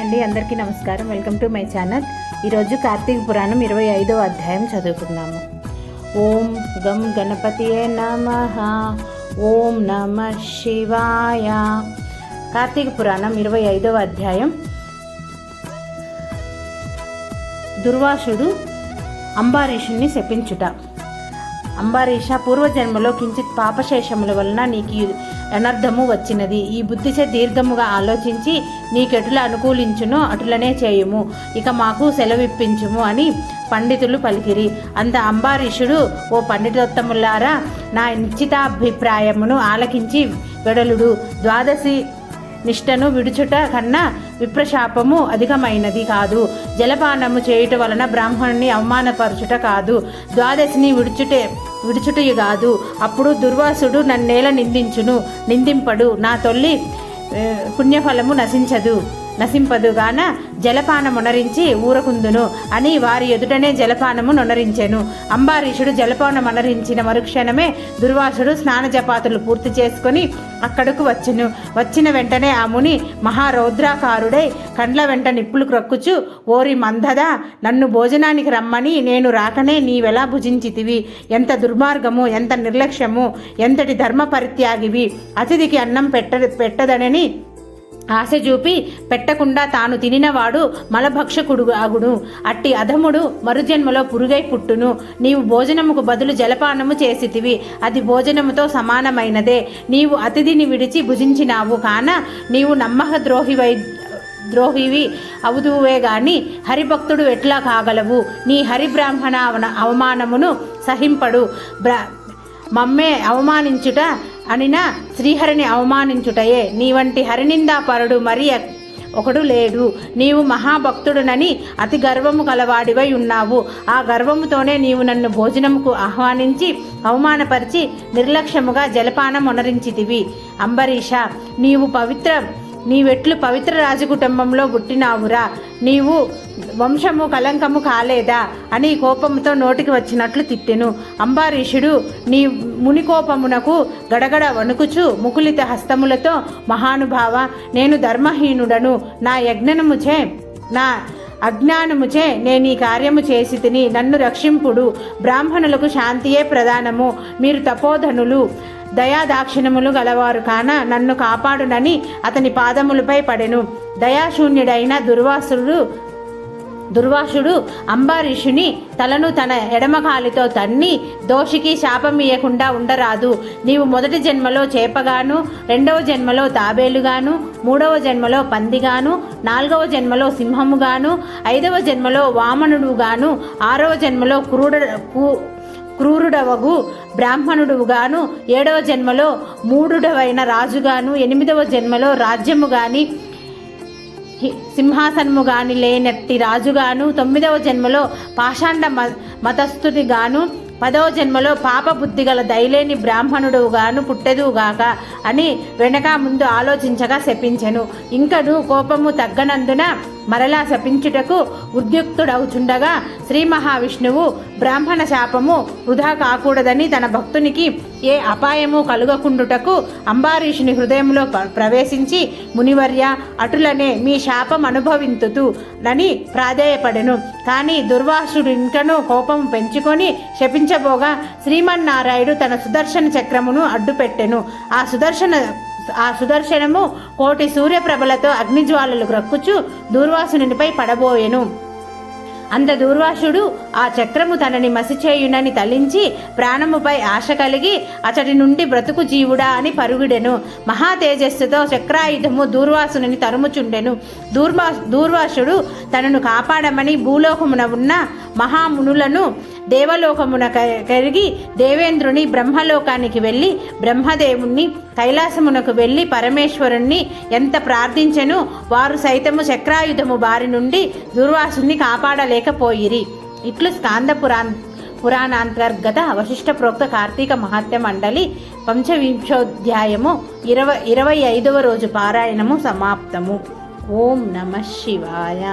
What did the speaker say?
అండి, అందరికీ నమస్కారం. Welcome to my channel. ఈరోజు కార్తీక పురాణం 25వ అధ్యాయం చదువుకుందాము. ఓం గం గణపతియే నమః. ఓం నమః శివాయ. కార్తీక పురాణం 25వ అధ్యాయం. దుర్వాసుడు అంబారీషుని శపించుట. అంబారీష, పూర్వజన్మలో కించిత్ పాపశేషముల వలన నీకు అనర్థము వచ్చినది. ఈ బుద్ధిచే దీర్ఘముగా ఆలోచించి నీకెటుల అనుకూలించునో అటులనే చేయుము. ఇక మాకు సెలవిప్పించుము అని పండితులు పలికిరి. అంత అంబారీషుడు, ఓ పండితోత్తములారా, నా నిశ్చితాభిప్రాయమును ఆలకించి వెడలుడు. ద్వాదశి నిష్టను విడుచుట కన్నా విప్రశాపము అధికమైనది కాదు. జలపానము చేయుట వలన బ్రాహ్మణుని అవమానపరచుట కాదు, ద్వాదశిని విడుచుటయు కాదు. అప్పుడు దుర్వాసుడు నన్నేల నిందింపడు. నా తొల్లి పుణ్యఫలము నశింపదు గాన జలపానమునరించి ఊరకుందును అని వారి ఎదుటనే జలపానము నొనరించెను. అంబారీషుడు జలపానమనరించిన మరుక్షణమే దుర్వాసుడు స్నాన జపాతులు పూర్తి చేసుకొని అక్కడకు వచ్చిన వెంటనే ఆ ముని మహారౌద్రాకారుడై కండ్ల వెంట నిప్పులు క్రొక్కుచు, ఓరి మందదా, నన్ను భోజనానికి రమ్మని నేను రాకనే నీవెలా భుజించితివి? ఎంత దుర్మార్గము, ఎంత నిర్లక్ష్యము, ఎంతటి ధర్మ పరిత్యాగివి! అతిథికి అన్నం పెట్టదనని ఆశ చూపి పెట్టకుండా తాను తినినవాడు మలభక్షకుడు అగును. అట్టి అధముడు మరుజన్మలో పురుగై పుట్టును. నీవు భోజనముకు బదులు జలపానము చేసితివి, అది భోజనముతో సమానమైనదే. నీవు అతిథిని విడిచి భుజించినావు కాన నీవు ద్రోహివి అవుదువే గాని హరిభక్తుడు ఎట్లా కాగలవు? నీ హరిబ్రాహ్మణ అవమానమును సహింపడు. మమ్మే అవమానించుట అనినా శ్రీహరిని అవమానించుటయే. నీ వంటి హరినిందాపరుడు మరి ఒకడు లేడు. నీవు మహాభక్తుడునని అతి గర్వము కలవాడివై ఉన్నావు. ఆ గర్వముతోనే నీవు నన్ను భోజనముకు ఆహ్వానించి అవమానపరిచి నిర్లక్ష్యముగా జలపానం ఒనరించితివి. అంబరీష, నీవెట్లు పవిత్ర రాజకుటుంబంలో పుట్టినావురా? నీవు వంశము కలంకము కాలేదా అని కోపముతో నోటికి వచ్చినట్లు తిట్టెను. అంబారీషుడు నీ మునికోపమునకు గడగడ వణుకుచు ముకులిత హస్తములతో, మహానుభావ, నేను ధర్మహీనుడను. నా అజ్ఞానముచే నేను ఈ కార్యము చేసి తిని, నన్ను రక్షింపుడు. బ్రాహ్మణులకు శాంతియే ప్రధానము. మీరు తపోధనులు, దయాదాక్షిణ్యములు గలవారు కాన నన్ను కాపాడునని అతని పాదములపై పడెను. దయాశూన్యుడైన దుర్వాసుడు అంబారీషుని తలను తన ఎడమకాలితో తన్ని, దోషికి శాపమియకుండా ఉండరాదు. నీవు మొదటి జన్మలో చేపగాను, రెండవ జన్మలో తాబేలుగాను, మూడవ జన్మలో పందిగాను, నాలుగవ జన్మలో సింహముగాను, ఐదవ జన్మలో వామనుడుగాను, ఆరవ జన్మలో క్రూరుడవగు బ్రాహ్మణుడుగాను, ఏడవ జన్మలో మూఢుడవైన రాజుగాను, ఎనిమిదవ జన్మలో రాజ్యము గాని సింహాసనము గాని లేనట్టి రాజుగాను, తొమ్మిదవ జన్మలో పాషాండ మతస్థుడిగాను, 10వ జన్మలో పాప బుద్ధి గల దయలేని బ్రాహ్మణుడుగాను పుట్టెదుగాక అని వెనక ముందు ఆలోచించగా శపించెను. ఇంకను కోపము తగ్గనందున మరలా శపించుటకు ఉద్యుక్తుడవుచుండగా శ్రీ మహావిష్ణువు బ్రాహ్మణ శాపము వృధా కాకూడదని తన భక్తునికి ఏ అపాయము కలుగకుండుటకు అంబారీషుని హృదయంలో ప్రవేశించి, మునివర్య, అటులనే మీ శాపం అనుభవింతుతునని ప్రాధేయపడెను. కానీ దుర్వాసుడు ఇంకనూ కోపము పెంచుకొని శపించబోగా శ్రీమన్నారాయుడు తన సుదర్శన చక్రమును అడ్డుపెట్టెను. ఆ సుదర్శనము కోటి సూర్యప్రభలతో అగ్నిజ్వాలలు గ్రక్కుచు దూర్వాసునిపై పడబోయెను. అంత దూర్వాసుడు ఆ చక్రము తనని మసిచేయునని తలించి ప్రాణముపై ఆశ కలిగి అతడి నుండి బ్రతుకు జీవుడా అని పరుగుడెను. మహా తేజస్సుతో చక్రాయుధము దూర్వాసుని తరుముచుండెను. దూర్వాసుడు తనను కాపాడమని భూలోకమున ఉన్న మహామునులను దేవలోకమున కరిగి దేవేంద్రుని బ్రహ్మలోకానికి వెళ్ళి బ్రహ్మదేవుణ్ణి, కైలాసమునకు వెళ్ళి పరమేశ్వరుణ్ణి ఎంత ప్రార్థించెను. వారు సైతము చక్రాయుధము బారి నుండి దుర్వాసుని కాపాడలేకపోయిరి. ఇట్లు స్కాంద పురాణాంతర్గత వశిష్ఠ ప్రోక్త కార్తీక మహాత్మ్య మండలి పంచవింశోధ్యాయము 25వ రోజు పారాయణము సమాప్తము. ఓం నమః శివాయ.